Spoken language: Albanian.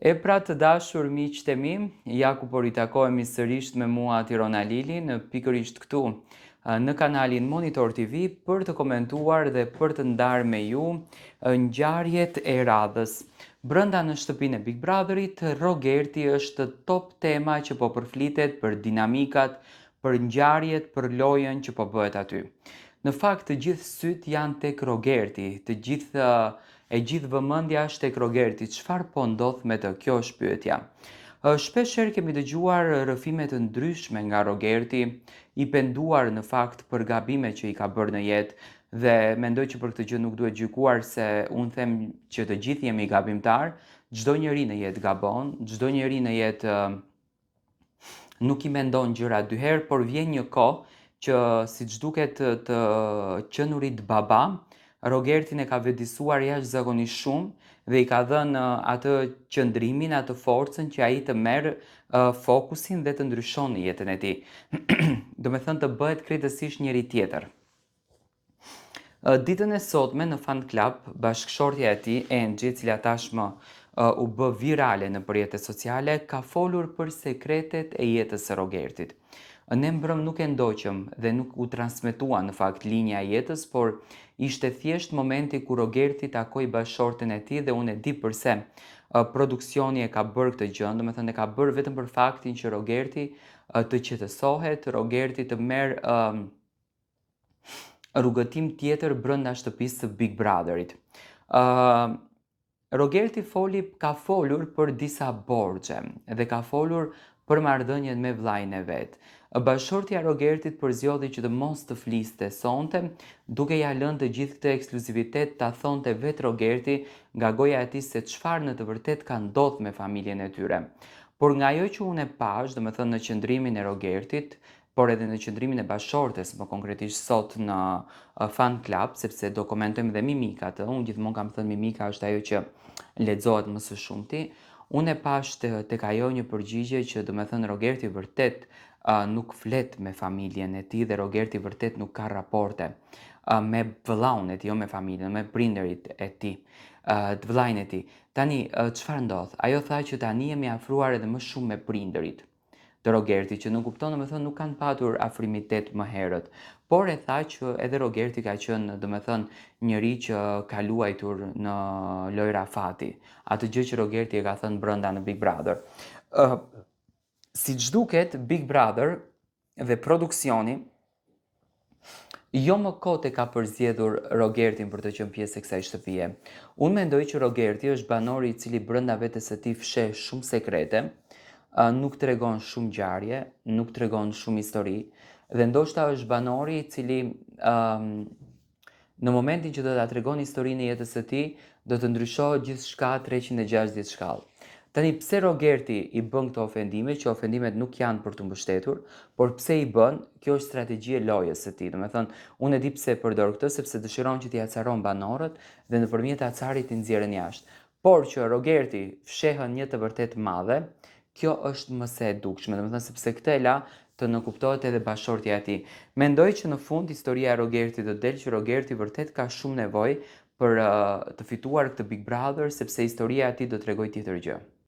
E pra të dashur miqtë e mi, ja ku po ritakohemi sërish me mua Tirona Lili në pikërisht këtu në kanalin Monitor TV për të komentuar dhe për të ndarë me ju ngjarjet e radhës. Brenda në shtëpinë e Big Brotherit, Rogerti është top tema që po përflitet për dinamikat, për ngjarjet, për lojën që po bëhet aty. Në fakt të gjithë syt janë tek Rogerti, e gjithë vëmendja është tek Rogerti. Çfarë po ndodh me të? Kjo është pyetja. Shpeshherë kemi dëgjuar rrëfime të ndryshme nga Rogerti, i penduar në fakt për gabimet që i ka bërë në jetë dhe mendoj që për këtë gjë nuk duhet gjykuar se unë them që të gjithë jemi gabimtar, çdo njeri në jetë gabon, çdo njeri në jetë nuk i mendon gjëra dy herë, por vjen një kohë që siç duket të qenurit baba, Rogertin e ka vëdisuar jashtëzakonisht shumë dhe i ka dhënë atë qëndrimin, atë forcën që ai të merr fokusin dhe të ndryshon në jetën e tij. Do me thënë të bëhet krejtësisht njëri tjetër. Ditën e sotme në Fan Club, bashkëshortja e tij, Angie, e cila tashmë u bë virale në rrjetet sociale, ka folur për sekretet e jetës së Rogertit. Ne mbrëm nuk e ndoqëm dhe nuk u transmetua në fakt linja e jetës, por ishte thjesht momenti ku Rogerti takoi bashkëshorten e tij dhe unë e di pse produksioni e ka bërë këtë gjë, do me thënë e ka bërë vetëm për faktin që Rogerti të qetësohet, Rogerti të merr rrugëtim tjetër brenda shtëpisë së Big Brotherit. Rogerti ka folur për disa borxhe dhe ka folur për marrëdhënien me vllain e vet. Bashkëshortja e Rogertit përzjodhi që të mos të fliste sonte, duke ja lënë të gjithë këtë ekskluzivitet ta thonte vetë Rogerti nga goja e tij se çfarë në të vërtetë ka ndodhur me familjen e tyre. Por nga ajo që unë e pash, domethënë në qëndrimin e Rogertit, por edhe në qëndrimin e bashkëshortes, më konkretisht sot në Fan Club, sepse do komentojmë dhe mimikat, unë gjithmonë kam thënë mimika është ajo që lexohet më së shumti. Unë e pash tek ajo një përgjigje që do me thënë Rogerti vërtet nuk flet me familjen e tij dhe Rogerti vërtet nuk ka raporte me vëllaun e tij, jo me familjen, me prindërit e tij, të vllain e tij. Tani çfarë ndodh? Ajo tha që tani jemi afruar edhe më shumë me prindërit të Rogerti, që nuk kupton, domethënë nuk kanë patur afrimitet më herët. Por e tha që edhe Rogerti ka qenë, domethënë, njëri që ka luajtur në lojra fati. Atë gjë që Rogerti e ka thënë brenda në Big Brother. Siç duket, Big Brother dhe produksioni jo më kote ka përzgjedhur Rogertin për të qenë pjesë e kësaj shtëpie. Unë mendoj që Rogerti është banori i cili brenda vetes së tij fsheh shumë sekrete, nuk tregon shumë ngjarje, nuk tregon shumë histori dhe ndoshta është banori i cili në momentin që do ta tregon historinë e jetës së tij, do të ndryshohet gjithçka 360 shkallë. Tani pse Rogerti i bën këto ofendime, që ofendimet nuk janë për të mbështetur, por pse i bën, kjo është strategji e lojës së tij. Domethënë, unë e di pse e përdor këtë, sepse dëshiron që t'i acaron banorët dhe nëpërmjet acarit i nxjerrën jashtë. Por që Rogerti fshehën një të vërtet madhe, kjo është më se e dukshme, domethënë sepse këtë e la të nënkuptohet edhe bashkëshortja e tij. Mendoj që në fund historia e Rogertit do del që Rogerti vërtet ka shumë nevojë për të fituar këtë Big Brother, sepse historia e tij do t'rregojë tjetër gjë.